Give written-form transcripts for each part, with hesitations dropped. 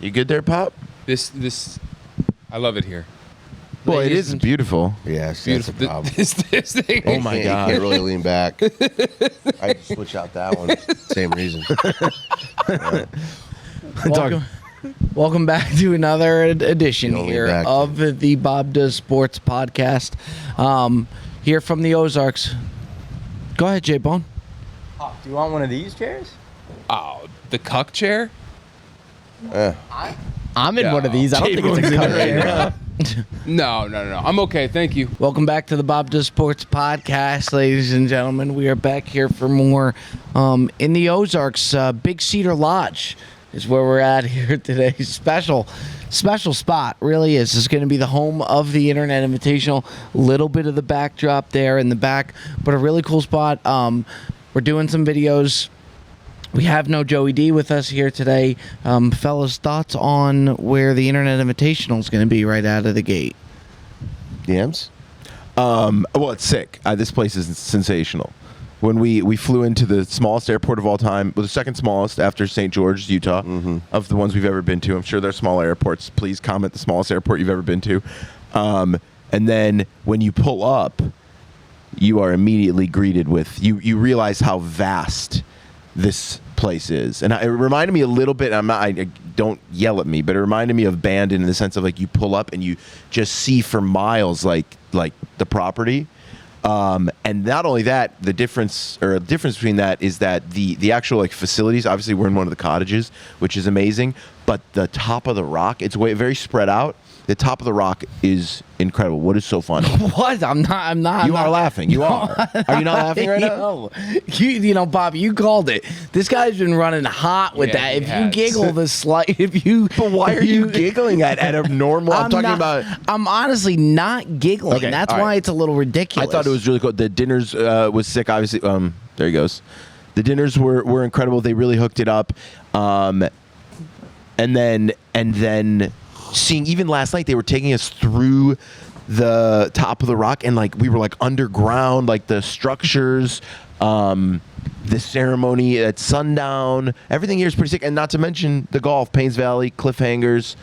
You good there, Pop? This, I love it here. Well, it is beautiful. Yes, Beautiful. that's a problem. This thing. Oh my You God. can't really lean back. I just switch out that one. Same reason. Welcome back to another edition You'll lean here back. of the Bob Does Sports podcast. Here from the Ozarks. Go ahead, J-Bone. Oh, do you want one of these chairs? Oh, the cuck chair? I'm in one of these. I don't think it's a cup chair. No. I'm okay. Thank you. Welcome back to the Bob Does Sports podcast, ladies and gentlemen. We are back here for more in the Ozarks. Big Cedar Lodge is where we're at here today. Special spot, really is. This is going to be the home of the Internet Invitational. Little bit of the backdrop there in the back, but a really cool spot. We're doing some videos. We have no Joey D with us here today. Fellas, thoughts on where the Internet Invitational is going to be right out of the gate? Yams? Well, it's sick. This place is sensational. When we flew into the smallest airport of all time, well, the second smallest after St. George, Utah, of the ones we've ever been to. I'm sure there are smaller airports. Please comment the smallest airport you've ever been to. And then when you pull up, you are immediately greeted with, you realize how vast this place is. And it reminded me a little bit, I don't yell at me, but it reminded me of Bandon in the sense of like you pull up and you just see for miles like the property. And not only that, the difference between that is that the actual like facilities, obviously we're in one of the cottages, which is amazing, but the top of the rock, it's very spread out. The top of the rock is incredible. What is so funny? What? I'm not. You are laughing. You are. Are you not laughing right now? No. You know, Bob, you called it. This guy's been running hot with Yeah, that. he If you has. giggle the slight, But why are you giggling at a normal? I'm talking about. I'm honestly not giggling. Okay, That's all why right. it's a little ridiculous. I thought it was really cool. The dinners was sick. Obviously, there he goes. The dinners were incredible. They really hooked it up. And then seeing, even last night, they were taking us through the top of the rock, and like we were like underground, like the structures, the ceremony at sundown. Everything here is pretty sick, and not to mention the golf, Paynes Valley, cliffhangers.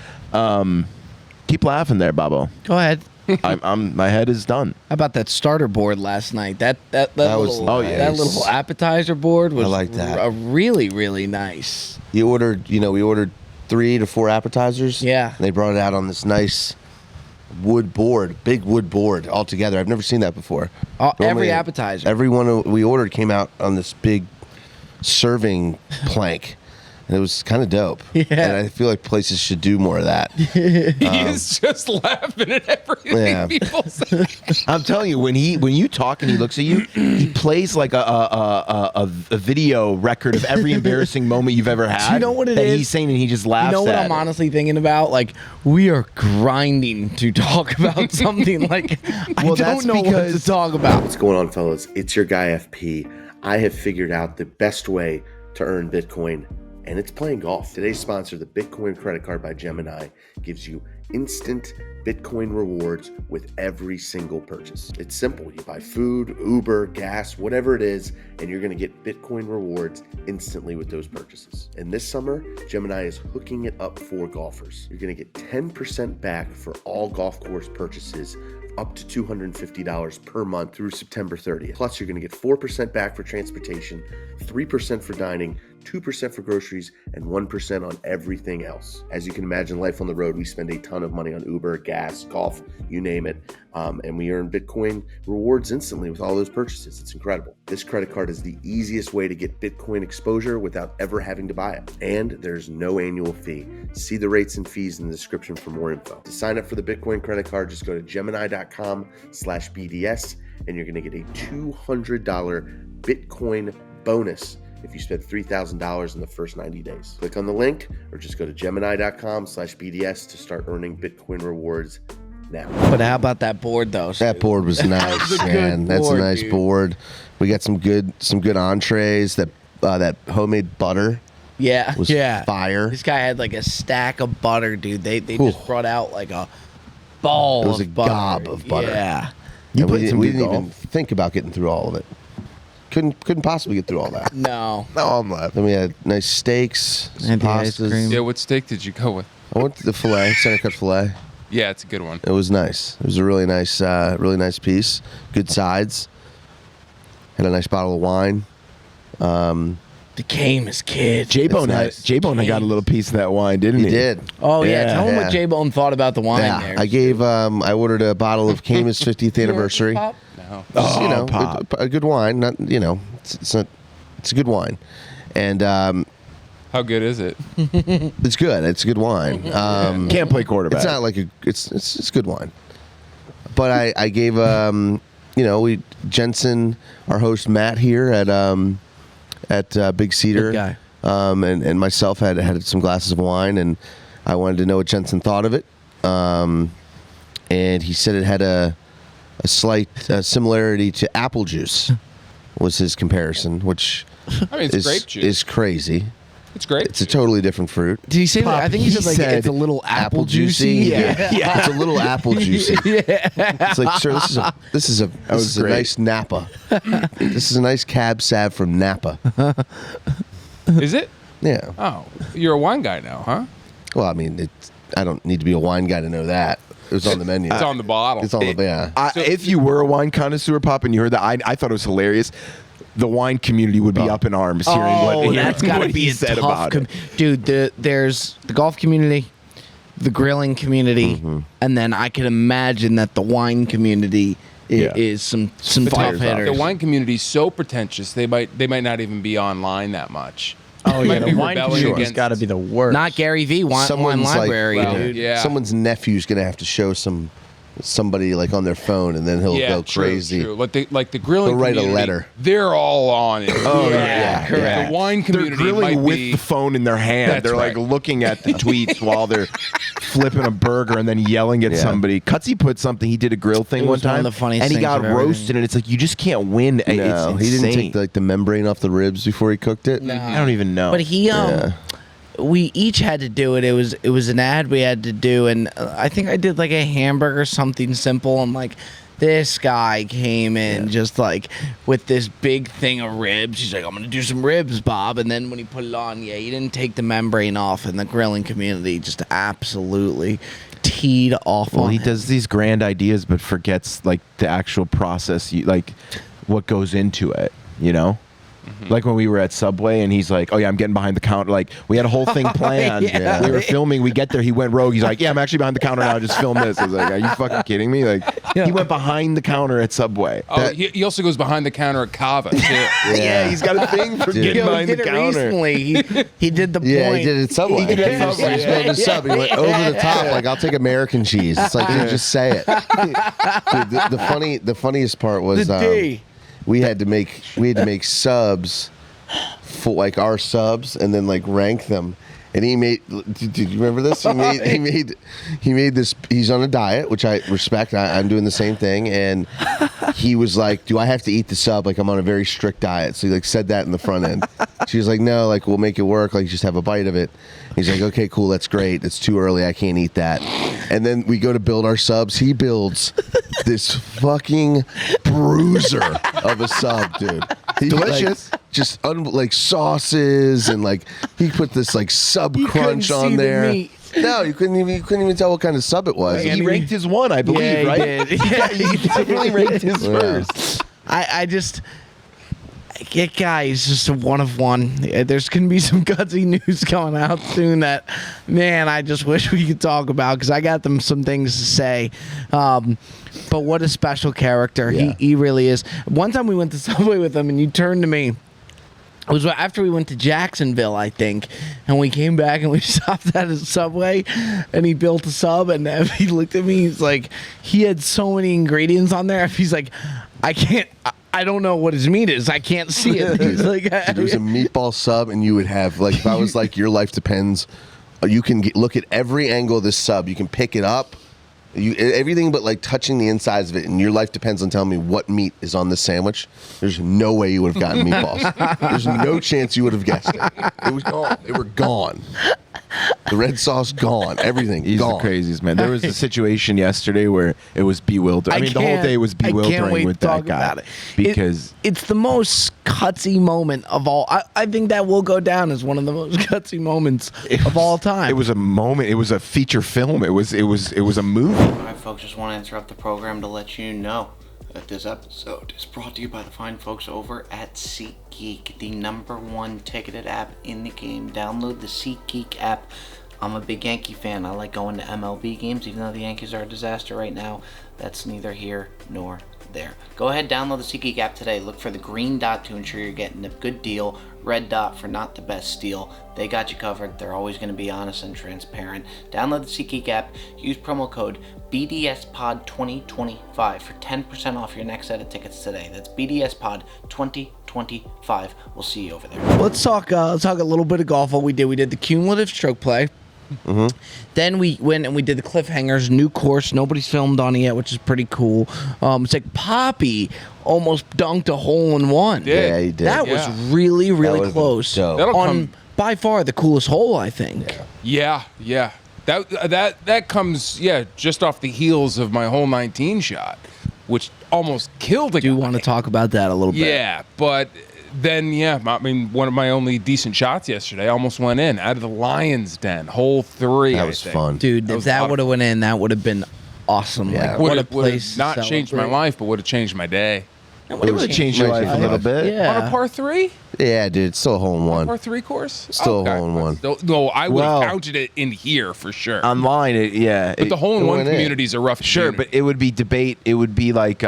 Keep laughing there, Babo. Go ahead. My head is done. How about that starter board last night? That was little, nice. that little appetizer board was I like that. Really, really nice. We ordered 3 to 4 appetizers. Yeah. And they brought it out on this nice wood board, big wood board altogether. I've never seen that before. Every Normally, appetizer. Every one we ordered came out on this big serving plank. And it was kind of dope. Yeah. And I feel like places should do more of that. He is just laughing at everything Yeah. people say. I'm telling you, when you talk and he looks at you, he plays like a video record of every embarrassing moment you've ever had. You know what it that is? He's saying, and he just laughs. You know what at I'm it. honestly thinking about? Like, we are grinding to talk about something. Like, I Well, don't that's know what because- to talk about. What's going on, fellas? It's your guy FP. I have figured out the best way to earn Bitcoin, and it's playing golf. Today's sponsor, the Bitcoin Credit Card by Gemini, gives you instant Bitcoin rewards with every single purchase. It's simple. You buy food, Uber, gas, whatever it is, and you're going to get Bitcoin rewards instantly with those purchases. And this summer, Gemini is hooking it up for golfers. You're going to get 10% back for all golf course purchases up to $250 per month through September 30th. Plus, you're going to get 4% back for transportation, 3% for dining, 2% for groceries, and 1% on everything else. As you can imagine, life on the road, we spend a ton of money on Uber, gas, golf, you name it. And we earn Bitcoin rewards instantly with all those purchases. It's incredible. This credit card is the easiest way to get Bitcoin exposure without ever having to buy it. And there's no annual fee. See the rates and fees in the description for more info. To sign up for the Bitcoin credit card, just go to Gemini.com/BDS, and you're going to get a $200 Bitcoin bonus if you spend $3,000 in the first 90 days. Click on the link or just go to Gemini.com/BDS to start earning Bitcoin rewards now. But how about that board, though? That board was nice, was a good man. That's a board, nice dude. board. We got some good entrees. That homemade butter Yeah, was yeah. fire. This guy had like a stack of butter, dude. They just brought out like a ball It was of a butter. gob of butter. Yeah. You And played some we good didn't even golf. think about getting through all of it. couldn't possibly get through all that. No. No, I'm laughing. Then we had nice steaks, some And the ice pastas. cream. Yeah, what steak did you go with? I went to the filet, center cut filet. Yeah, it's a good one. It was nice. It was a really nice piece. Good sides. Had a nice bottle of wine. Became his kid. J-Bone nice. J-Bone had got a little piece of that wine, didn't he? He did. Oh yeah, Yeah. tell him Yeah. what J-Bone thought about the wine Yeah, there. I gave. I ordered a bottle of Cayman's 50th anniversary. No. Just, Oh, pop. a good wine. Not it's a good wine, and How good is it? it's good. It's a good wine. Can't play quarterback. It's not like it's good wine, but I gave Jensen, our host Matt here at Big Cedar, Good and myself had some glasses of wine, and I wanted to know what Jensen thought of it, and he said it had a slight similarity to apple juice, was his comparison, which I mean, it's grape juice. is crazy. It's great. It's a totally different fruit. Did he say that? I think he said like said it's a little apple juicy. Yeah. It's a little apple juicy. It's like, sir, this is a great. nice Napa. This is a nice cab sav from Napa. Is it? Yeah. Oh, you're a wine guy now, huh? Well, I mean, I don't need to be a wine guy to know that. It was on the menu. It's on the bottle. It's on the yeah. If you were a wine connoisseur, Pop, and you heard that, I thought it was hilarious. The wine community would be up in arms hearing what, that's got to what be he a said tough about it. dude. There's the golf community, the grilling community, and then I can imagine that the wine community is some tough hitters. The wine community's so pretentious they might not even be online that much. Oh, They yeah, might the be wine rebelling community's against- got to be the worst. Not Gary V. Wine Someone's like- library, well, dude. yeah. Someone's nephew's gonna have to show somebody like on their phone, and then he'll go true, crazy. True. Like the grilling They'll write a community, letter. They're all on it. Oh, yeah, correct. The wine They're community grilling might with be the phone in their hand. That's They're right. like looking at the tweets while they're flipping a burger and then yelling at Yeah. somebody. Cutsy put something. He did a grill thing It one was one time, of the funniest and he things got I've ever roasted. seen. And it's like you just can't win. No, It's he didn't insane. take the membrane off the ribs before he cooked it. I don't even know. But he we each had to do it. It was an ad we had to do, and I think I did like a hamburger, something simple, and like this guy came in just like with this big thing of ribs. He's like, I'm gonna do some ribs, Bob. And then when he put it on, he didn't take the membrane off, and the grilling community just absolutely teed off Well, on he it. does these grand ideas, but forgets like the actual process, like what goes into it. You know, like when we were at Subway, and he's like, "Oh yeah, I'm getting behind the counter." Like we had a whole thing planned. Yeah. We were filming. We get there, he went rogue. He's like, "Yeah, I'm actually behind the counter now. Just film this." I was like, "Are you fucking kidding me?" Like he went behind the counter at Subway. Oh, he also goes behind the counter at Cava. Too. Yeah, he's got a thing for Dude. getting Yo, he behind did the it counter. recently. He did the Yeah, point. he did it Subway. He did it He Subway, spilled the sub. He went over the top. Like, I'll take American cheese. It's like, dude, just say it. Dude, the funniest part was The D. we had to make subs for like our subs, and then like rank them. And he made. Did you remember this? He made this. He's on a diet, which I respect. I'm doing the same thing, and he was like, "Do I have to eat the sub? Like I'm on a very strict diet." So he like said that in the front end. She was like, "No, like we'll make it work. Like just have a bite of it." He's like, "Okay, cool. That's great. It's too early. I can't eat that." And then we go to build our subs. He builds this fucking bruiser of a sub, dude. Delicious. Just like sauces, and like he put this like sub You crunch couldn't on see the there. meat. No, you couldn't even tell what kind of sub it was. He ranked his one, I believe, Yeah, he right? did. Yeah, he definitely ranked his Yeah. first. I just get guy is just a one of one. There's gonna be some gutsy news coming out soon that, man, I just wish we could talk about because I got them some things to say. But what a special character he really is. One time we went to Subway with him, and you turned to me. It was after we went to Jacksonville, I think, and we came back and we stopped at a Subway, and he built a sub, and he looked at me. He's like, he had so many ingredients on there. He's like, I don't know what his meat is. I can't see it. He's like, Dude, it was a meatball sub, and you would have like if I was like your life depends. You can look at every angle of this sub. You can pick it up. Everything but like touching the insides of it, and your life depends on telling me what meat is on this sandwich. There's no way you would have gotten meatballs. There's no chance you would have guessed it. It was gone. They were gone. The red sauce gone. Everything He's gone. the craziest, man. There was a situation yesterday where it was bewildering. I mean, the whole day was I can't bewildering wait with to that talk guy. about it. Because it's the most cutsy moment of all. I think that will go down as one of the most cutsy moments of all time. it was a moment. It was a feature film. It was a movie. All right, folks, just want to interrupt the program to let you know that this episode is brought to you by the fine folks over at SeatGeek, the #1 ticketed app in the game. Download the SeatGeek app. I'm a big Yankee fan. I like going to MLB games, even though the Yankees are a disaster right now. That's neither here nor there. Go ahead, download the SeatGeek app today. Look for the green dot to ensure you're getting a good deal. Red dot for not the best deal. They got you covered. They're always going to be honest and transparent. Download the SeatGeek app. Use promo code BDSPod2025 for 10% off your next set of tickets today. That's BDSPod2025. We'll see you over there. Let's talk a little bit of golf. What we did the cumulative stroke play. Then we went and we did the cliffhangers, new course. Nobody's filmed on it yet, which is pretty cool. It's like Poppy almost dunked a hole in one. Yeah, he did. That was Yeah. really, really would've close. been dope. That'll On come- by far the coolest hole, I think. Yeah. That comes just off the heels of my hole 19 shot, which almost killed a Do you guy. want to talk about that a little bit? Yeah, but then I mean, one of my only decent shots yesterday almost went in out of the Lion's Den, hole 3. That I was think. fun. Dude, That if was that a lot would have went in, that would have been awesome. Yeah. Like, what a Would've place. to not changed my celebrate. life, but would have changed my day. It would have changed your life a little bit. Yeah. On a par 3? Yeah, dude. It's still a hole in one. Par 3 course? Still a hole in one. No, I would have Well- counted it in here for sure. Online, but the hole in one went in. communities are rough. Sure, but it would be debate. It would be like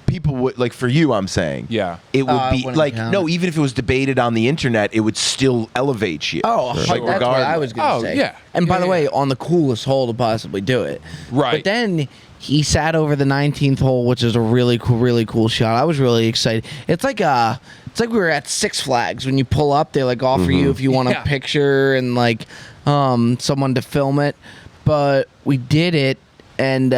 people would like for you. I'm saying, Yeah. it would I be wouldn't like count no. it. Even if it was debated on the internet, it would still elevate you. Oh, Like, that's what I regardless. was going to Oh, say. yeah. And by Yeah, the yeah. way, on the coolest hole to possibly do it. Right. But then he sat over the 19th hole, which is a really cool shot. I was really excited. It's like we were at Six Flags when you pull up. They like offer you if you want Yeah. a picture and like someone to film it. But we did it, and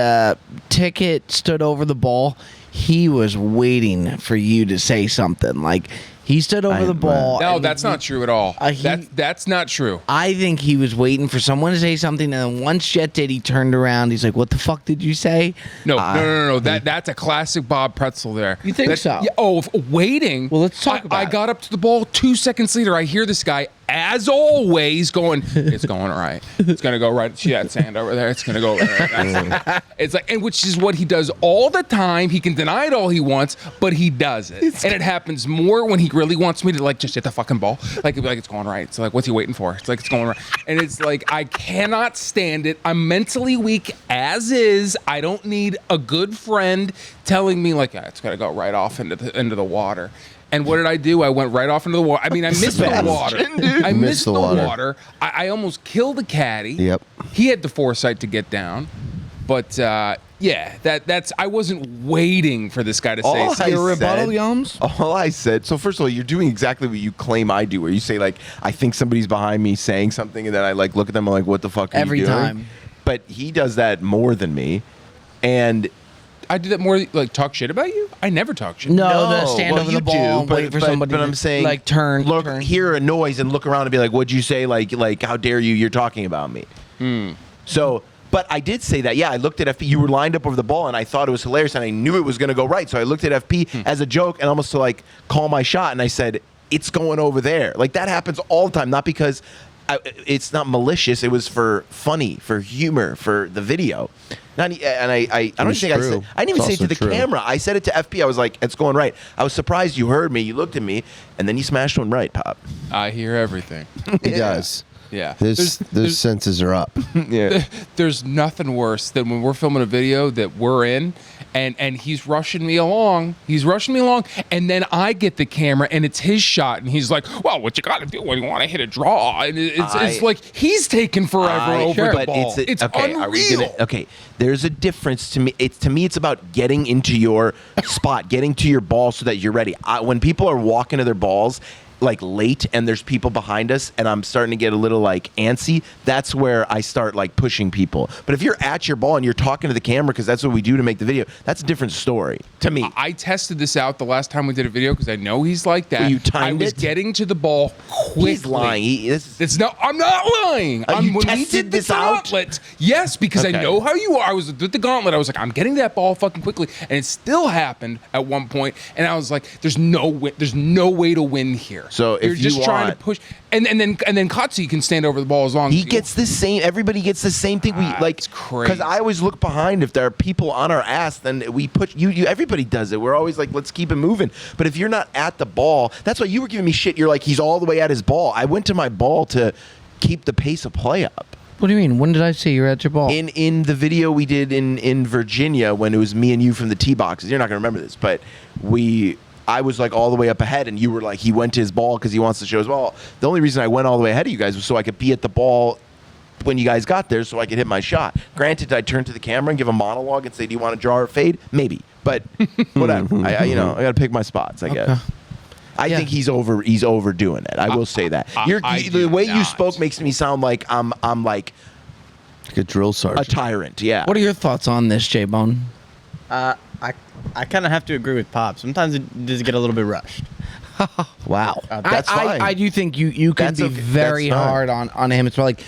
Ticket stood over the ball. He was waiting for you to say something. Like he stood over the ball. No, and that's not true at all. That's not true. I think he was waiting for someone to say something, and then once Jet did, he turned around. He's like, "What the fuck did you say?" No. That's a classic Bob Pretzel there. You think so? Yeah, waiting. Well, let's talk about I it. got up to the ball 2 seconds later. I hear this guy, as always, going, "It's going right. It's gonna go right. See that sand over there? It's gonna go right." It's like, and which is what he does all the time. He can deny it all he wants, but he does it, and it happens more when he really wants me to like just hit the fucking ball. Like, it'd be like, it's going right. It's like, what's he waiting for? It's like, it's going right, and it's like, I cannot stand it. I'm mentally weak as is. I don't need a good friend telling me like, it's gotta go right off into the water. And what did I do? I went right off into the water. I mean, I missed the water. I missed the water. I almost killed a caddy. Yep. He had the foresight to get down. But that's I wasn't waiting for this guy to say All something. Your I rebuttal, said- Yums? All I said. So first of all, you're doing exactly what you claim I do, where you say like, I think somebody's behind me saying something, and then I like look at them and I'm like, what the fuck are Every you doing? time. But he does that more than me, and I did that more like talk shit about you? I never talk shit. No, the No, stand well, over you the ball, do, wait for somebody. But to, I'm saying, like turn, look, turn. hear a noise and look around and be like, "What'd you say?" Like, how dare you? You're talking about me. So, but I did say that. Yeah, I looked at FP. You were lined up over the ball, and I thought it was hilarious, and I knew it was going to go right. So I looked at FP as a joke and almost to like call my shot, and I said, "It's going over there." Like that happens all the time, not because it's not malicious. It was for funny, for humor, for the video. Not, and I don't was think I said. true. I didn't even It's say it to also the true. camera. I said it to FP. I was like, "It's going right." I was surprised you heard me. You looked at me, and then you smashed one right, Pop. I hear everything. He does. Yeah. Those senses are up. Yeah. There's nothing worse than when we're filming a video that we're in and he's rushing me along. And then I get the camera and it's his shot and he's like, well, what you got to do when you want to hit a draw? And it's like he's taking forever over the ball. It's okay. unreal. Are we gonna, okay, there's a difference to me. To me, it's about getting into your spot, getting to your ball so that you're ready. When people are walking to their balls, like late and there's people behind us and I'm starting to get a little like antsy, that's where I start like pushing people. But if you're at your ball and you're talking to the camera because that's what we do to make the video, that's a different story to me. I tested this out the last time we did a video because I know he's like that. Well, you timed I was it? getting to the ball quickly. He's lying. I'm not lying. You When we tested did the this out? gauntlet, yes, because I Okay. know how you are. I was with the gauntlet. I was like, I'm getting that ball fucking quickly, and it still happened at one point. And I was like, there's no way to win here. So if you're just you trying to want- push, and then Katsu can stand over the ball as long as He gets the same. Everybody gets the same thing. We like it's crazy. because I always look behind. If there are people on our ass, then we push. You. Everybody does it. We're always like, let's keep it moving. But if you're not at the ball, that's why you were giving me shit. You're like, he's all the way at his ball. I went to my ball to keep the pace of play up. What do you mean? When did I see you at your ball? In the video we did in Virginia when it was me and you from the tee boxes. You're not gonna remember this, but I was like all the way up ahead, and you were like, he went to his ball because he wants to show his ball. The only reason I went all the way ahead of you guys was so I could be at the ball when you guys got there, so I could hit my shot. Granted, I turn to the camera and give a monologue and say, "Do you want to draw or fade?" Maybe, but whatever. I got to pick my spots, I guess. I Yeah. think he's overdoing it. I will say that. I The do way you not. spoke makes me sound like I'm like Like a drill a sergeant. tyrant. Yeah. What are your thoughts on this, J-Bone? I kind of have to agree with Pop. Sometimes it does get a little bit rushed. Wow. That's I, fine. I do think you can That's be okay. very That's fine. hard on him. It's like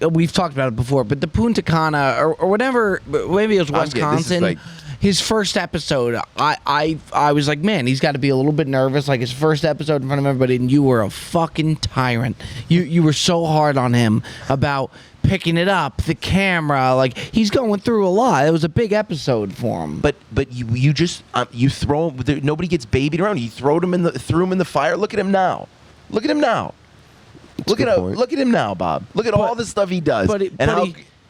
we've talked about it before, but the Punta Cana or whatever, maybe it was I'm getting- this is Wisconsin. like- His first episode, I was like, man, he's got to be a little bit nervous. Like his first episode in front of everybody, and you were a fucking tyrant. You were so hard on him about picking it up, the camera. Like he's going through a lot. It was a big episode for him. But you just you throw him. Nobody gets babied around. You threw him in the fire. Look at him now. Look at him now. Look a at good point. look at him now, Bob. Look at all the stuff he does.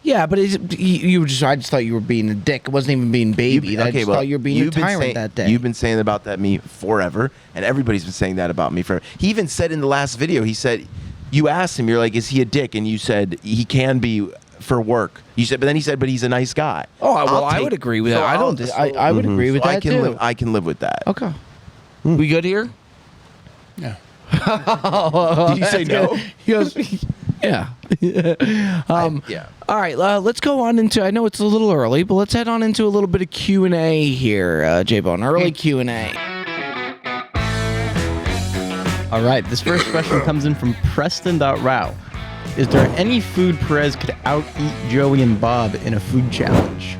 Yeah, but you just I just thought you were being a dick. It wasn't even being baby. I just thought you were being a tyrant that day. You've been saying about that me forever, and everybody's been saying that about me forever. He even said in the last video, he said, you asked him, you're like, is he a dick? And you said he can be for work. You said, but then he said, but he's a nice guy. Oh well, I'll I take- would agree with so that. I would agree with so that too. I can live with that. Okay, we good here? Yeah. Did you say no? He goes, yeah. Yeah. All right, let's go on into. I know it's a little early, but let's head on into a little bit of Q&A here, J-Bone. Early Q&A. All right, this first question comes in from Preston.Rao. Is there any food Perez could out-eat Joey and Bob in a food challenge?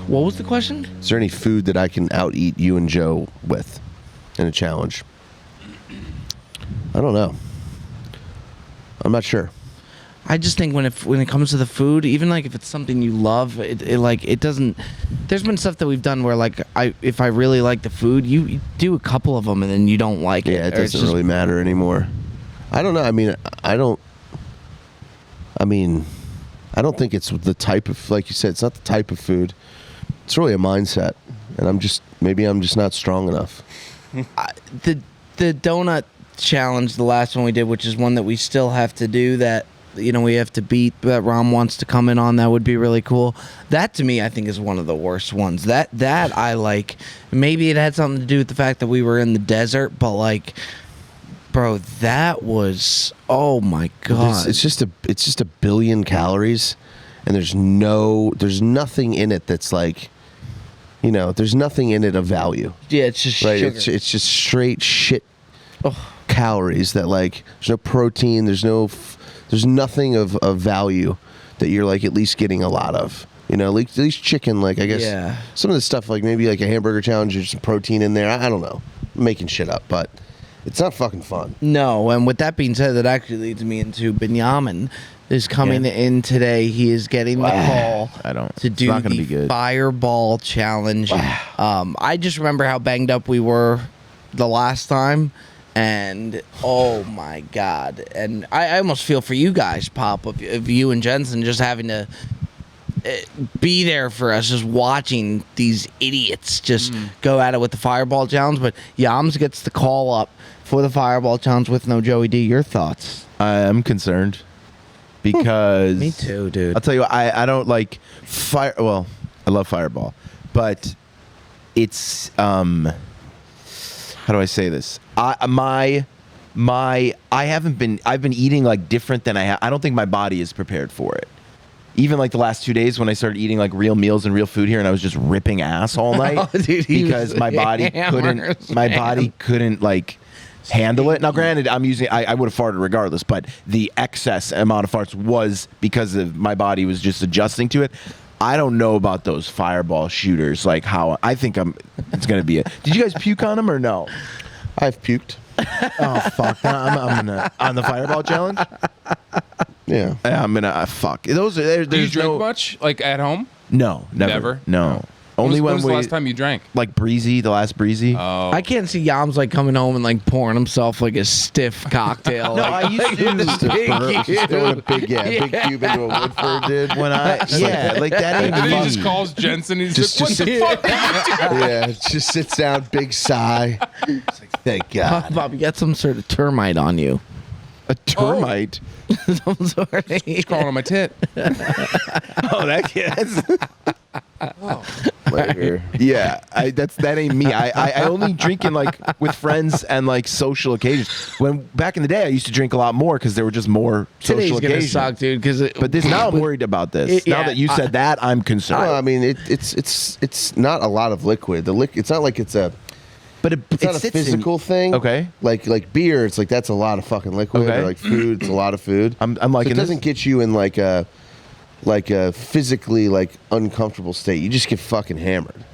What was the question? Is there any food that I can out-eat you and Joe with in a challenge? I don't know. I'm not sure. I just think when it comes to the food, even like if it's something you love, it doesn't. There's been stuff that we've done where like if I really like the food, you do a couple of them and then you don't like it. Yeah, it or it's doesn't just- really matter anymore. I don't know. I mean, I don't think it's the type of, like you said, it's not the type of food. It's really a mindset, and maybe I'm just not strong enough. The donut challenge, the last one we did, which is one that we still have to do, that we have to beat, that Rom wants to come in on, that would be really cool. That to me I think is one of the worst ones. That I like. Maybe it had something to do with the fact that we were in the desert, but like, bro, that was, oh my god. It's just a billion calories, and there's nothing in it that's like, there's nothing in it of value. Yeah, it's just Right? sugar. It's just straight shit calories that like there's no protein, there's nothing of value that you're like at least getting a lot of. At least chicken, like I guess Yeah. some of the stuff like maybe like a hamburger challenge, there's some protein in there. I don't know. I'm making shit up, but it's not fucking fun. No, and with that being said, that actually leads me into Benjamin is coming in today. He is getting the call to do not gonna the be good. Fireball Challenge. I just remember how banged up we were the last time, and oh my god! And I almost feel for you guys, Pop, of you and Jensen just having to be there for us, just watching these idiots just go at it with the Fireball Challenge. But Yams gets the call up for the Fireball Challenge with no Joey D. Your thoughts? I'm concerned because Me too, dude. I'll tell you, I don't like fire. Well, I love Fireball, but it's how do I say this? My I've been eating like different than I don't think my body is prepared for it. Even like the last 2 days when I started eating like real meals and real food here, and I was just ripping ass all night because my body couldn't like handle it. Now, granted, I would have farted regardless, but the excess amount of farts was because of my body was just adjusting to it. I don't know about those fireball shooters. Like how I think it's gonna be. Did you guys puke on them or no? I've puked. Oh fuck! I'm gonna on the fireball challenge. Yeah. I'm gonna fuck. Those are there's Do you drink no, much, like at home? No, never. No. Only when when was we the last time you drank? like Breezy, the last Breezy. Oh, I can't see Yams like coming home and like pouring himself like a stiff cocktail. No, like, I used to Just a burp, just throwing a big cube into a Woodford, dude. When like that ain't and then he me. just calls Jensen. He's Just- like, "What the fuck?" Yeah, just sits down, big sigh. It's like, thank God. Bob, you got some sort of termite on you. A termite. Some sort of. He's crawling on my tit. Oh, that kid. Later. Yeah, that ain't me. I only drink in like with friends and like social occasions. When back in the day, I used to drink a lot more because there were just more Today's social gonna occasions. suck, dude. But now I'm worried about this. Now yeah, that you said that, I'm concerned. Well, I mean, it's not a lot of liquid. It's not like it's a. but It's not a sits in- physical thing. Okay. Like beer, it's like that's a lot of fucking liquid. Okay. Or like food, it's a lot of food. I'm So liking it doesn't this. get you in like a physically like uncomfortable state. You just get fucking hammered.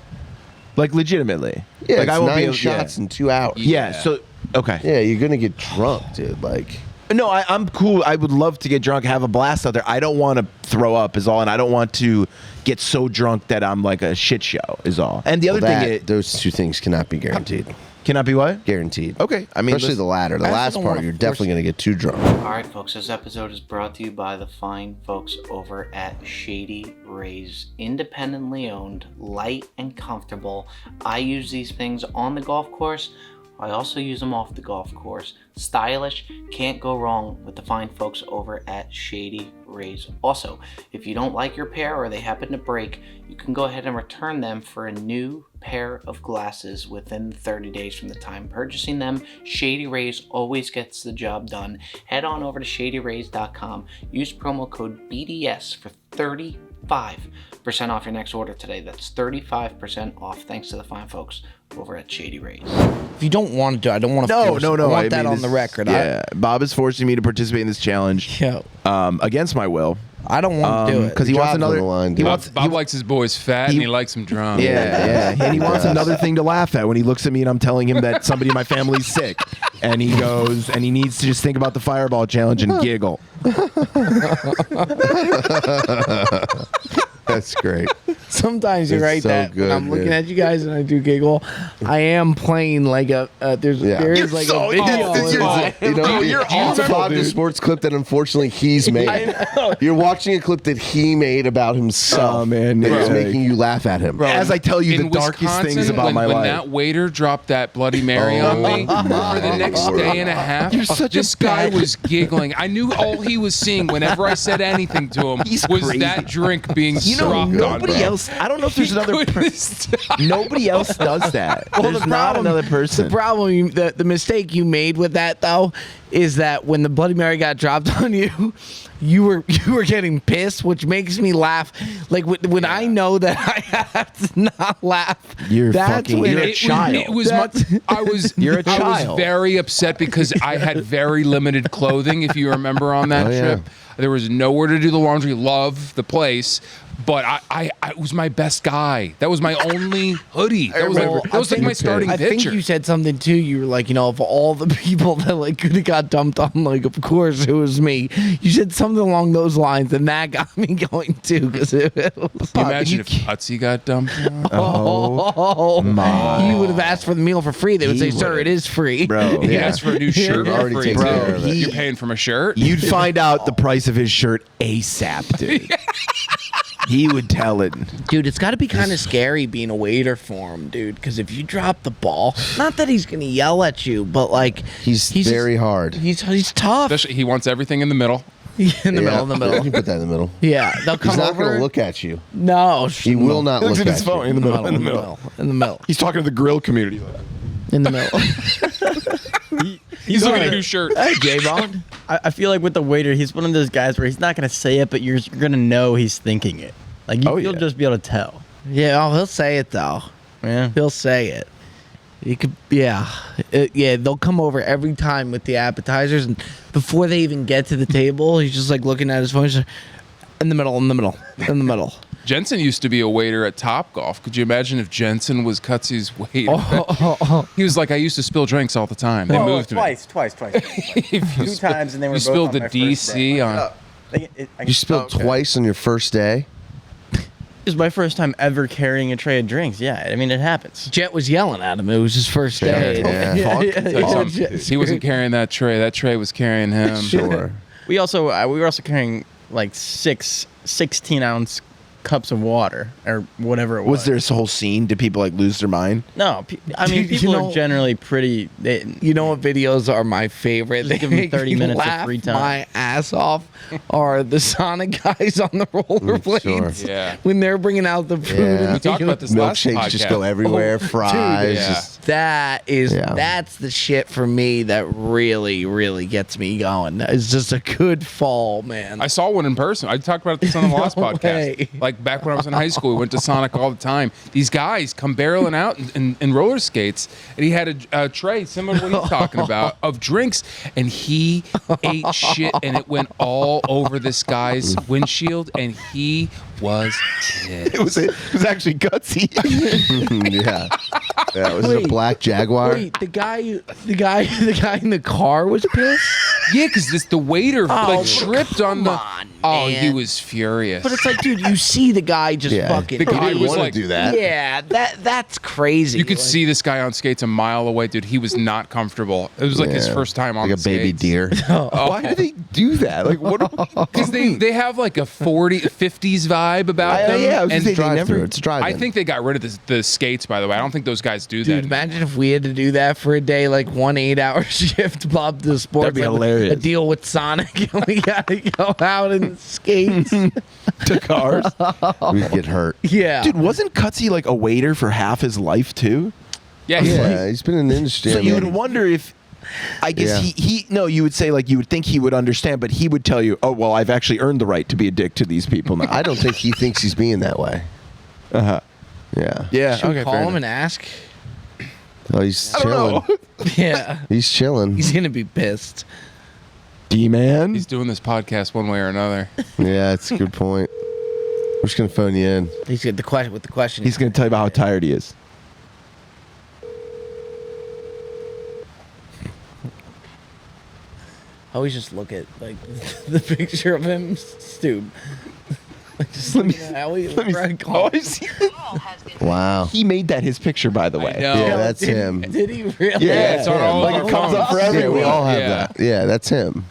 Like legitimately. Yeah, like it's I won't 9 be able, shots in 2 hours. Yeah. So okay. Yeah, you're gonna get drunk, dude. Like, No, I'm cool. I would love to get drunk, have a blast out there. I don't want to throw up, is all, and I don't want to get so drunk that I'm like a shit show, is all. And the other thing is, those two things cannot be guaranteed. cannot be what? Guaranteed. Okay, I mean, especially the latter. The I also last don't part, wanna you're force definitely gonna get too drunk. Alright, folks, this episode is brought to you by the fine folks over at Shady Rays. Independently owned, light and comfortable. I use these things on the golf course. I also use them off the golf course. Stylish, can't go wrong with the fine folks over at Shady Rays. Also, if you don't like your pair or they happen to break, you can go ahead and return them for a new pair of glasses within 30 days from the time purchasing them. Shady Rays always gets the job done. Head on over to shadyrays.com. Use promo code BDS for 35% off your next order today. That's 35% off thanks to the fine folks over at Shady Rays. If you don't want to do it, I don't want to no. force it. I want that on the record. Yeah, Bob is forcing me to participate in this challenge against my will. I don't want to do it. Because he Your wants job's on another. the line, He dude. wants. Bob likes his boys fat and he likes them drunk. Yeah, and he wants another thing to laugh at when he looks at me and I'm telling him that somebody in my family's sick, and he goes and he needs to just think about the fireball challenge and giggle. That's great. Sometimes you're It's right so that good, when I'm looking man. at you guys and I do giggle, I am playing like a there You're is like so- a video. it's- of you're- mine. You know, Dude, you're it's awful, a Bob the dude. sports clip that unfortunately he's made. You're watching a clip that he made about himself. Oh, man, that is yeah. making you laugh at him. As I tell you In the darkest Wisconsin, things about when, my when life. that waiter dropped that Bloody Mary on me for the next day and a half, this guy was giggling. I knew all he was seeing whenever I said anything to him He's was crazy. that drink being You know, dropped on. nobody bro. else. I don't know if there's another. Couldn't stop. Nobody else does that. There's not another person. The problem, the mistake you made with that though, is that when the Bloody Mary got dropped on you, you were getting pissed, which makes me laugh. Like when I know that I have to not laugh. You're that's fucking- when you're a It child. I was You're a I child. was very upset because I had very limited clothing. If you remember on that Oh, yeah. trip, there was nowhere to do the laundry. Love the place, but I was my best guy. That was my only hoodie. That was remember. like, that was like my starting I think pitcher. you said something too. You were like, of all the people that like could have got dumped on, like of course it was me. You said something along those lines, and that got me going too. Because it was Can you imagine if Utsy got dumped on? oh my. you would have asked for the meal for free. They would He say, "Sir, would've. it is free." Bro, He yeah. asked for a new shirt. You're already for taking free, care too. of it. You're paying for my shirt. You'd find out the price of his shirt ASAP, dude. He would tell it. Dude, it's got to be kind of scary being a waiter for him, dude. Because if you drop the ball, not that he's gonna yell at you, but like He's very hard. He's tough. Especially, he wants everything in the middle. in the middle, in the You middle. can put that in the middle. Yeah, they'll come He's not over. going to look at you. No, He will not Looks look at his at phone you. in the middle. in the middle. He's talking to the grill community. In the middle. He's looking at a new shirt. Hey, J-Bone. I feel like with the waiter, he's one of those guys where he's not going to say it, but you're going to know he's thinking it. Like, you'll just be able to tell. Yeah, he'll say it, though. Yeah. He'll say it. You could, yeah. They'll come over every time with the appetizers, and before they even get to the table, he's just like looking at his phone. He's like, in the middle. Jensen used to be a waiter at Topgolf. Could you imagine if Jensen was Cutsy's waiter? He was like, I used to spill drinks all the time. They moved me. Twice. 2 times, and they were You both spilled on the my first day. DC on. You spilled twice on your first day? It was my first time ever carrying a tray of drinks. Yeah, I mean, it happens. Jet was yelling at him. It was his first day. He wasn't carrying that tray. That tray was carrying him. Sure. We were also carrying like 16-ounce cups of water or whatever it was. Was there this whole scene? Did people like lose their mind? No, I mean, people are generally pretty. You know what videos are my favorite? Just give them 30 minutes of laugh free time. My ass off are the Sonic guys on the rollerblades. Sure. Yeah. When they're bringing out the food. Yeah. And We talked about this last Milkshakes podcast. just go everywhere. Fries. Yeah. Just, That's the shit for me that really, really gets me going. It's just a good fall, man. I saw one in person. I talked about this on the last No podcast. way. Like back when I was in high school, we went to Sonic all the time. These guys come barreling out in roller skates, and he had a tray similar to what he's talking about of drinks, and he ate shit, and it went all over this guy's windshield, and he was pissed. It was actually gutsy. yeah. Was it a black Jaguar? Wait, the guy in the car was pissed. Yeah, because the waiter like tripped on the. on, Oh, man. he was furious. But it's like, dude, you see the guy just Yeah. fucking. The guy He didn't was want like- to do that. Yeah, that's crazy. You could Like, see this guy on skates a mile away, dude. He was not comfortable. It was like his Yeah. first time on Like the a baby skates. deer. Why do they do that? Like, what? Because they have like a 50s vibe about them. Yeah, I was and gonna say, they Drive-through. never. It's a drive-in. I think they got rid of the skates, by the way. I don't think those guys do Dude, that. imagine if we had to do that for a day, like 1 8-hour shift, Bob the Sports. That'd be like, hilarious. A deal with Sonic, and we gotta go out and skate. To cars. We'd get hurt. Yeah. Dude, wasn't Cutsy like a waiter for half his life too? Yeah, he's like, Yeah, he's been in the industry. So you man. would wonder if, I guess Yeah. no, you would say like you would think he would understand, but he would tell you, oh well, I've actually earned the right to be a dick to these people now. I don't think he thinks he's being that way. Uh-huh. Yeah. Yeah. Should we okay. call fair him enough. and ask? Oh, he's I chilling. don't know. Yeah. He's chilling. He's gonna be pissed. D-man. he's doing this podcast one way or another. Yeah, that's a good point. We're just gonna phone you in. He's got the question with the question. He's going to tell you about how tired he is. I always just look at like the picture of him, Stu. Like, just let me. How he Oh, is he, Wow. he made that his picture, by the way. know. Yeah, that's him. Did he really? Yeah, it's on all like our it comes up for phones. Yeah, everyone. we all have Yeah. that. Yeah, that's him.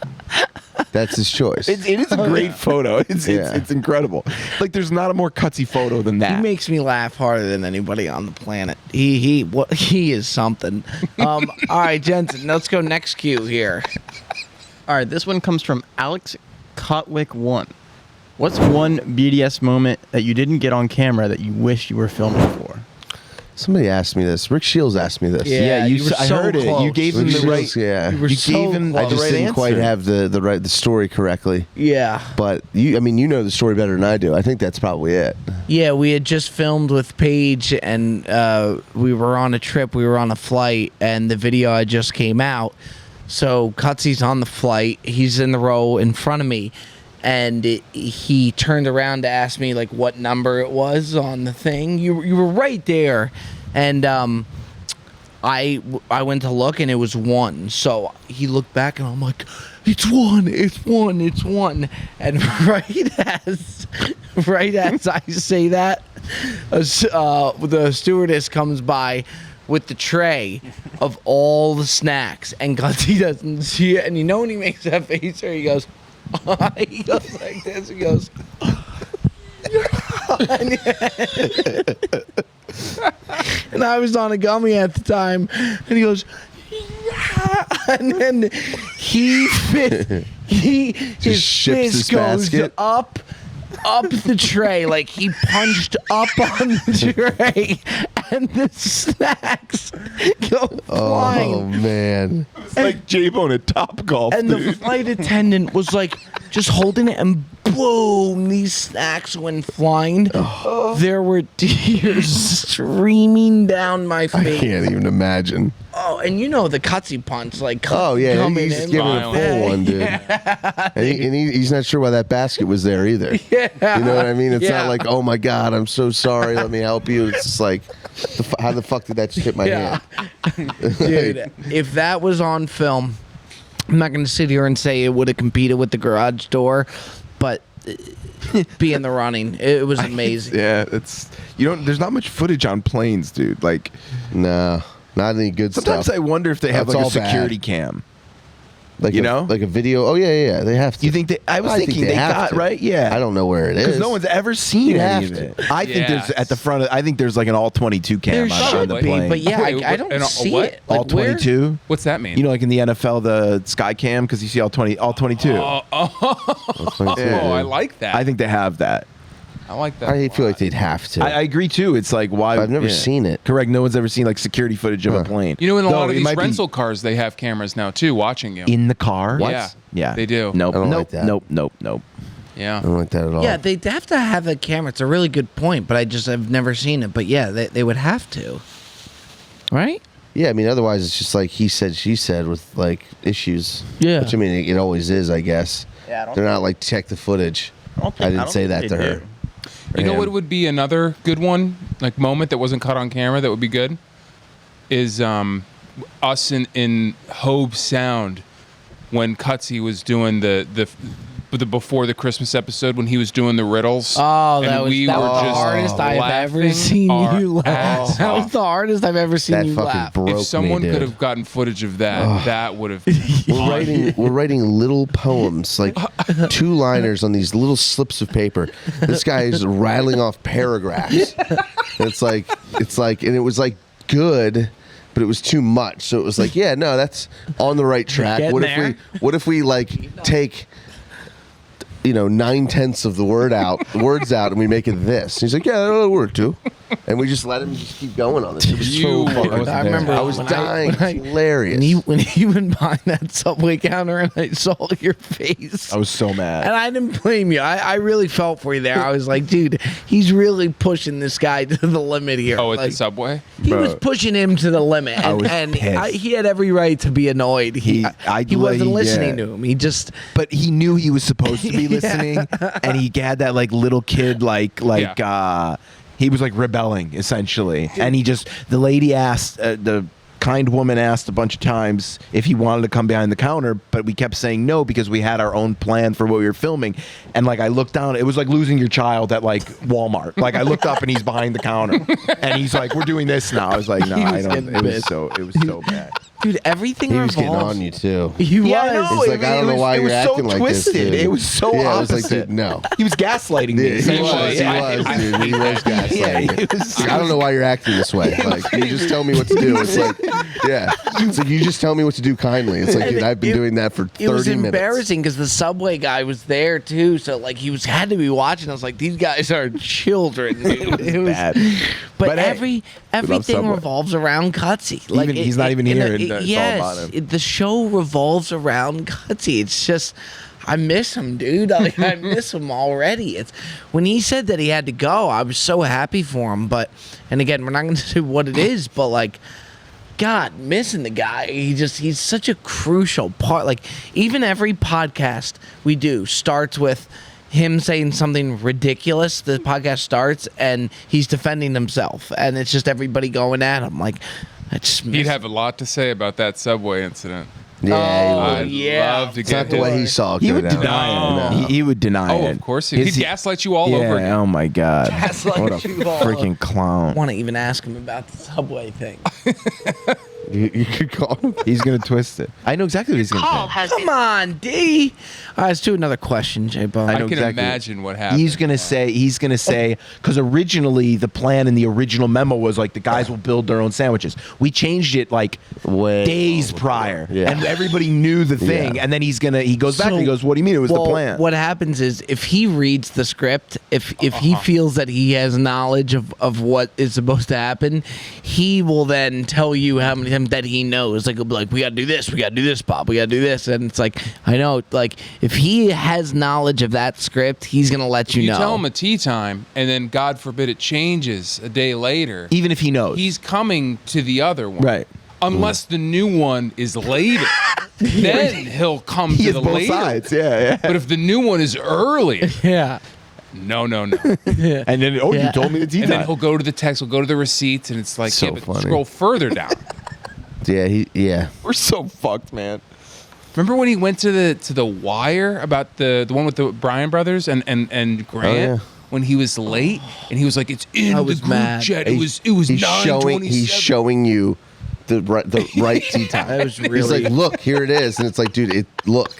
That's his choice. It is a great photo. It's incredible. Like there's not a more cutsy photo than that. He makes me laugh harder than anybody on the planet. He is something. All right, Jensen, let's go next cue here. All right, this one comes from Alex Cotwick 1. What's one BDS moment that you didn't get on camera that you wish you were filming for? Somebody asked me this. Rick Shields asked me this. Yeah, you were I so heard it. You close. gave him Rick the right. Shields, yeah. You were You so gave him close. I just the right didn't answer. quite have the story correctly. Yeah. But you know the story better than I do. I think that's probably it. Yeah, we had just filmed with Paige, and we were on a trip. We were on a flight, and the video had just came out. So Cutsy's on the flight. He's in the row in front of me, and he turned around to ask me like what number it was on the thing. You were right there, and I went to look, and it was 1. So he looked back, and I'm like, it's 1, it's 1, it's 1. And right as I say that, the stewardess comes by with the tray of all the snacks, and Gutsy doesn't see it. And you know when he makes that face, or he goes like this. He goes. And I was on a gummy at the time, and he goes, yeah. And then his ships fist his goes basket. up the tray, like he punched up on the tray and the snacks go flying. Oh man. It's like J-Bone at Topgolf, And the flight attendant was like just holding it, and boom, these snacks went flying. There were tears streaming down my I face. can't even imagine. Oh, and you know the cutsy punch, like Oh yeah, coming he's in. giving a full one, dude. And he's not sure why that basket was there either. Yeah. You know what I mean? It's Yeah. not like, oh my god, I'm so sorry. Let me help you. It's just like, how the fuck did that just hit my Yeah. hand? Dude, if that was on film, I'm not going to sit here and say it would have competed with the garage door, but be in the running. It was amazing. Yeah, it's there's not much footage on planes, dude. Like No, not any good sometimes stuff. I wonder if they have That's like a all bad. security cam. Like you know? like a video. Oh yeah, they have to. You think I was think thinking they have got to. right? Yeah. I don't know where it is. Because no one's ever seen You'd any have of to. it. I think there's Yes. at the front. I think there's like an all 22 cam There on the should be, plane. but yeah, Wait, I don't and a see what? it. Like, all where- 22. What's that mean? You know, like in the NFL, the sky cam, because you see all 22. I like that. I think they have that. I like that. I feel like they'd have to. I agree too. It's like why I've never seen it. Correct. No one's ever seen like security footage of a plane. You know, in a Though lot of it these might be rental cars, they have cameras now too, watching you. in the car. Yeah. Yeah, They do. Nope. I don't Nope. like that. Nope. Yeah. I don't like that at all. Yeah, they'd have to have a camera. It's a really good point, but I've never seen it. But yeah, they would have to. Right? Yeah, I mean, otherwise it's just like he said, she said with like issues. Yeah. Which I mean, it always is, I guess. Yeah, I don't They're not like check the footage. I didn't say that to her. You know him. what would be another good one, like moment that wasn't caught on camera that would be good, is us in Hobe Sound when Cutsy was doing the before the Christmas episode when he was doing the riddles. Oh, and that was we the were just hardest I've ever laughing seen our you laugh. ass That was off. the hardest I've ever seen That you fucking laugh. broke If someone me, dude. could have gotten footage of that, that would have. We're writing little poems, like two-liners on these little slips of paper. This guy is rattling off paragraphs. And it's like, and it was like good, but it was too much. So it was like, yeah, no, that's on the right track. Getting there. What if we like take, 9/10 of the words out, and we make it this? He's like, yeah, that'll work too. And we just let him just keep going on this. It was You so fucking. wasn't I remember I was when dying. when It's hilarious. when he went behind that Subway counter and I saw your face. I was so mad. And I didn't blame you. I really felt for you there. I was like, dude, he's really pushing this guy to the limit here. Oh, at Like, the subway. he Bro. was pushing him to the limit, I was and pissed. he had every right to be annoyed. He wasn't listening to him. He just But he knew he was supposed to be listening, and he had that like little kid he was like rebelling essentially, and the lady asked the kind woman asked a bunch of times if he wanted to come behind the counter, but we kept saying no because we had our own plan for what we were filming. And like I looked down, it was like losing your child at like Walmart. Like I looked up and he's behind the counter, and he's like, "We're doing this now." I was like, "No, He was I don't." getting It was pissed. so bad. dude, everything He was revolves. getting on you too. He was. Yeah, I know. He's like, I don't know why you're acting like this, twisted. dude. It was so Yeah, I opposite. was like, dude, no. He was gaslighting me. He essentially. was, dude. He was gaslighting. Yeah, you. it was- Like, I don't know why you're acting this way. Like, you just tell me what to do. It's like, yeah. It's like, you just tell me what to do kindly. It's like, And dude, I've been doing that for 30 It was minutes. embarrassing because the Subway guy was there too, so like had to be watching. I was like, these guys are children. Dude. It was bad. But, But hey, everything Subway. revolves around Cutsy. Like He's not even here, and it's all yes, about him. the show revolves around Cutsy. It's just. I miss him, dude. Like, I miss him already. It's when he said that he had to go, I was so happy for him. But and again, we're not going to say what it is, but like, God, missing the guy. He's such a crucial part. Like, even every podcast we do starts with him saying something ridiculous. The podcast starts and he's defending himself, and it's just everybody going at him. Like, I just miss He'd have a lot to say about that Subway incident. Yeah, I'd yeah. love to it's get not the way he saw it He go would down. deny it. No. He would deny it. Oh, of course. He'd His- gaslight you all yeah, over again. Oh my God. Gaslight What a you all freaking clown. want to even ask him about the Subway thing. You could call him. He's gonna twist it. I know exactly what he's gonna say. Come on, D. All right, let's do another question, J-Bone. I I know can exactly. imagine what happened. He's gonna say, because originally the plan in the original memo was like the guys will build their own sandwiches. We changed it like Way days prior, Yeah. and everybody knew the thing. Yeah. And then he goes back and he goes, "What do you mean? It was Well, the plan." What happens is if he reads the script, if he feels that he has knowledge of what is supposed to happen, he will then tell you how many times that he knows. Like he'll be like, we gotta do this, Bob, we gotta do this, and it's like, I know, like if he has knowledge of that script, he's gonna let you You know. tell him a tea time, and then God forbid it changes a day later. Even if he knows, He's coming to the other one, right. Unless the new one is later, then he'll come He to has the both later. sides. Yeah. But if the new one is earlier, Yeah. no. And then, you Yeah. told me the tea And then time. he'll go to the text, he'll go to the receipts, and it's like, So yeah, but funny. scroll further down. Yeah. We're so fucked, man. Remember when he went to the Wire about the one with the Bryan brothers and Grant yeah. when he was late and he was like, it's in I the was group mad. chat. It was 9:27. He's showing you the right tea time. That was He's really- like, look, here it is, and it's like, dude, look.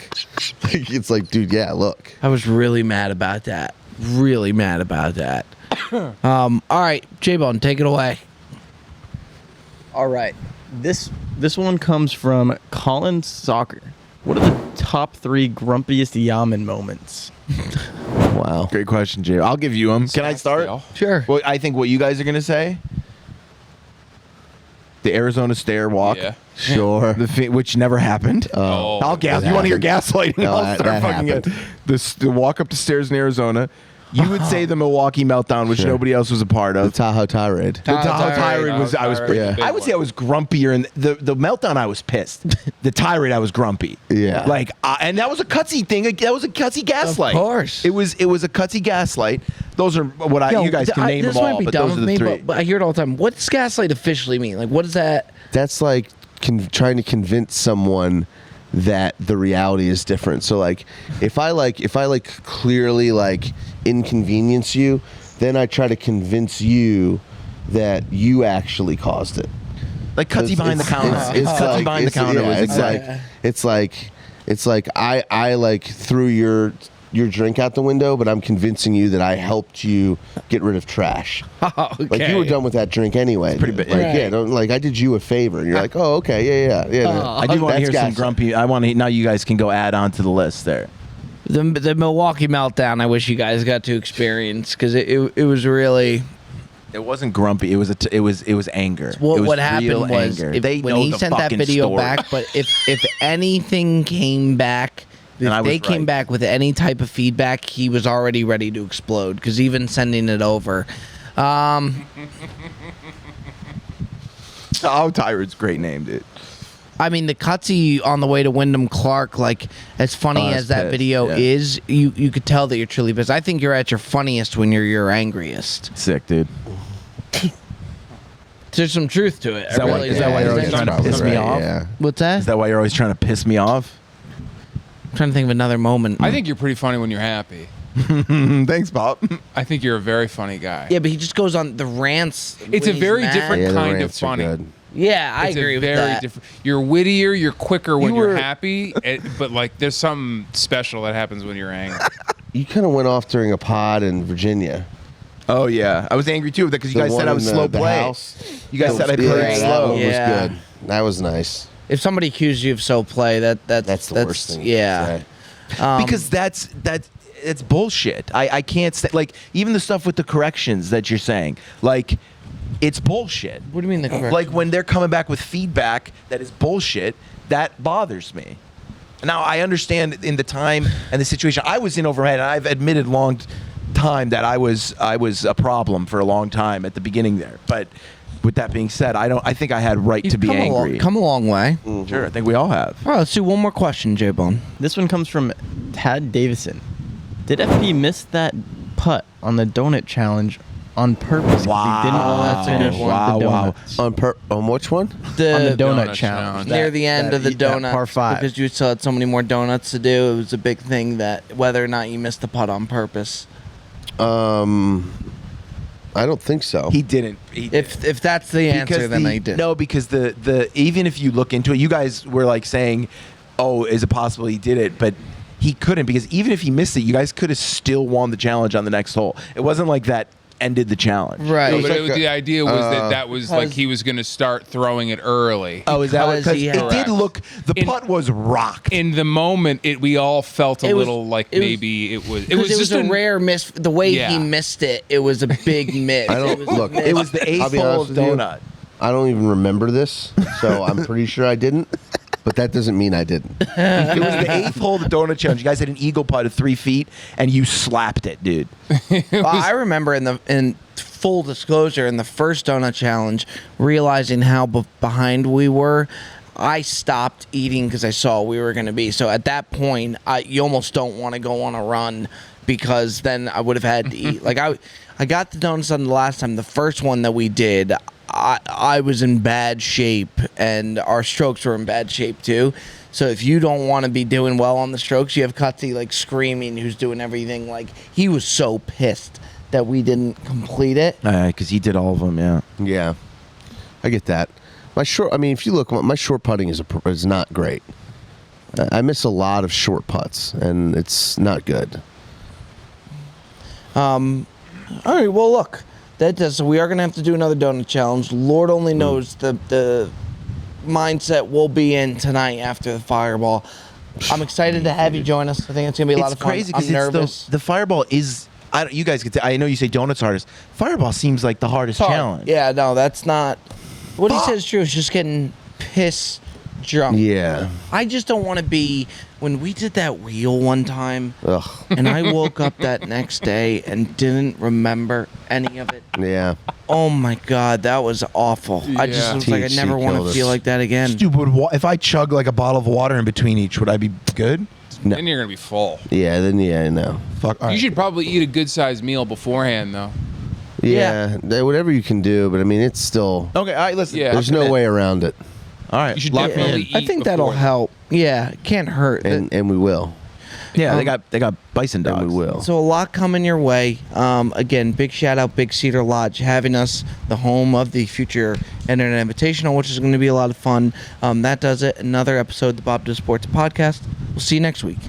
It's like, dude, yeah, look. I was really mad about that. Really mad about that. All right, J-Bone, take it away. All right. This one comes from Colin Soccer. What are the top 3 grumpiest Yaman moments? Wow. Great question, Jay. I'll give you them. Can I start? Scottsdale. Sure. Well, I think what you guys are gonna say. The Arizona stair walk. Yeah. Sure. Which never happened. Oh, I'll gas. You want to hear gaslighting? No, I'll that start fucking happened. it. The walk up the stairs in Arizona. You would say the Milwaukee meltdown, which Sure. nobody else was a part The of. Tahoe tirade. The Tahoe tirade was. I was. Tirade, yeah. big I would say I one. was grumpier, and the meltdown I was pissed. The tirade I was grumpy. Yeah. Like, and that was a cutsy thing. That was a cutsy gaslight. course. It was a cutsy gaslight. Those are what Yo, you guys can name this them might all, be but dumb those are of the me, three. but I hear it all the time. What's gaslight officially mean? Like, what is that? That's like trying to convince someone that the reality is different. So like if I clearly like inconvenience you, then I try to convince you that you actually caused it. Like cutsy behind the counter. It's Cutsy like, behind the counter. yeah, was it's like I like threw your drink out the window, but I'm convincing you that I helped you get rid of trash. Okay. Like you were done with that drink anyway. pretty big. Like Right. yeah, like I did you a favor, and you're like, oh okay, yeah. I do want to That's hear some gaslight. grumpy. I want to. Now you guys can go add on to the list there. The Milwaukee meltdown. I wish you guys got to experience because it was really. It wasn't grumpy. It was it was anger. What it was happened real was anger. if, They when know he the sent that fucking video story. back, but if anything came back, And I if was they came right. back with any type of feedback, he was already ready to explode. Because even sending it over, Oh, Tyrod's great name, dude. I mean, the cutsy on the way to Wyndham Clark, like as funny Oh, as that's that pissed, video yeah. is, you could tell that you're truly pissed. I think you're at your funniest when you're your angriest. Sick, dude. There's some truth to it. Is that why you're always trying to piss me off? Yeah. What's that? Is that why you're always trying to piss me off? I'm trying to think of another moment. I think you're pretty funny when you're happy. Thanks, Bob. I think you're a very funny guy. Yeah, but he just goes on the rants. It's when a he's very mad. different Yeah, the kind of rants are funny. good. Yeah, I It's agree a with very that. different. You're wittier. You're quicker when You you're were- happy, but like there's something special that happens when you're angry. You kind of went off during a pod in Virginia. Oh yeah, I was angry too because you The guys said one I was in slow the play. house. You guys said I Yeah, played that slow. one Yeah. was good. That was nice. If somebody accused you of so play, That's the worst thing. you Yeah, can say. Because it's bullshit. I can't say like even the stuff with the corrections that you're saying like it's bullshit. What do you mean the correct? Like when they're coming back with feedback that is bullshit, that bothers me. Now I understand in the time and the situation I was in overhead, and I've admitted long time that I was a problem for a long time at the beginning there. But with that being said, I think I had right You've to be come angry. come a long way. Sure, I think we all have. All right, let's do one more question, J-Bone. This one comes from Tad Davison. Did FP miss that putt on the donut challenge on purpose? 'cause he didn't want that's to a finish good one. Wow, the wow. donuts. On which one? On the donut donut challenge. challenge. Near the end of the that donuts, par 5. because you still had so many more donuts to do. It was a big thing that whether or not you missed the putt on purpose. I don't think so. He didn't. If that's the answer, then I did. No, because the even if you look into it, you guys were like saying, "Oh, is it possible he did it?" But he couldn't, because even if he missed it, you guys could have still won the challenge on the next hole. It wasn't like that ended the challenge. Right. No, was but like the idea was that was like Because- he was going to start throwing it early. Oh, is that what? Because Because he it had- did look. The In- putt was rocked. In the moment, we all felt a It was- little like it was- maybe it was. It Because was it was just a rare miss. The way Yeah. he missed it, it was a big miss. I don't- It was a look, miss. It was the I'll eighth be hole honest of with you. donut. I don't even remember this, so I'm pretty sure I didn't. But that doesn't mean I didn't. It was the eighth hole of the donut challenge. You guys had an eagle putt of 3 feet, and you slapped it, dude. Well, I remember in full disclosure, in the first donut challenge, realizing how behind we were, I stopped eating because I saw we were going to be. So at that point, you almost don't want to go on a run, because then I would have had to eat. Like I got the donuts on the last time. The first one that we did, I was in bad shape, and our strokes were in bad shape too. So if you don't want to be doing well on the strokes, you have Cutsy like screaming, who's doing everything. Like, he was so pissed that we didn't complete it. Because he did all of them, yeah. Yeah, I get that. I mean, if you look, my short putting is not great. I miss a lot of short putts, and it's not good. All right, well, look. So we are going to have to do another donut challenge. Lord only knows the mindset we'll be in tonight after the Fireball. I'm excited to have you join us. I think it's going to be a lot It's of fun. crazy I'm because nervous. the Fireball is. You guys could. I know you say donut's hardest. Fireball seems like the hardest Hard. challenge. Yeah, no, that's not. What he says is true. It's just getting piss drunk. Yeah. I just don't want to be. When we did that wheel one time, Ugh. and I woke up that next day and didn't remember any of it. Yeah. Oh my God, that was awful. I just Yeah. was like, I THC never want killed to us. feel like that again. Stupid. If I chug like a bottle of water in between each, would I be good? No. Then you're gonna be full. Yeah. Then I know. Fuck. All You right. should probably eat a good sized meal beforehand, though. Yeah. Whatever you can do, but I mean, it's still. Okay. All right. Listen. Yeah. There's no way around it, All right. You should lock me definitely in. eat. I think that'll before. help. Yeah, it can't hurt. and we will, Yeah. They got bison dogs. and we will. So a lot coming your way. Again, big shout out Big Cedar Lodge having us, the home of the future Internet Invitational, which is going to be a lot of fun. That does it. Another episode of the Bob Does Sports podcast. We'll see you next week.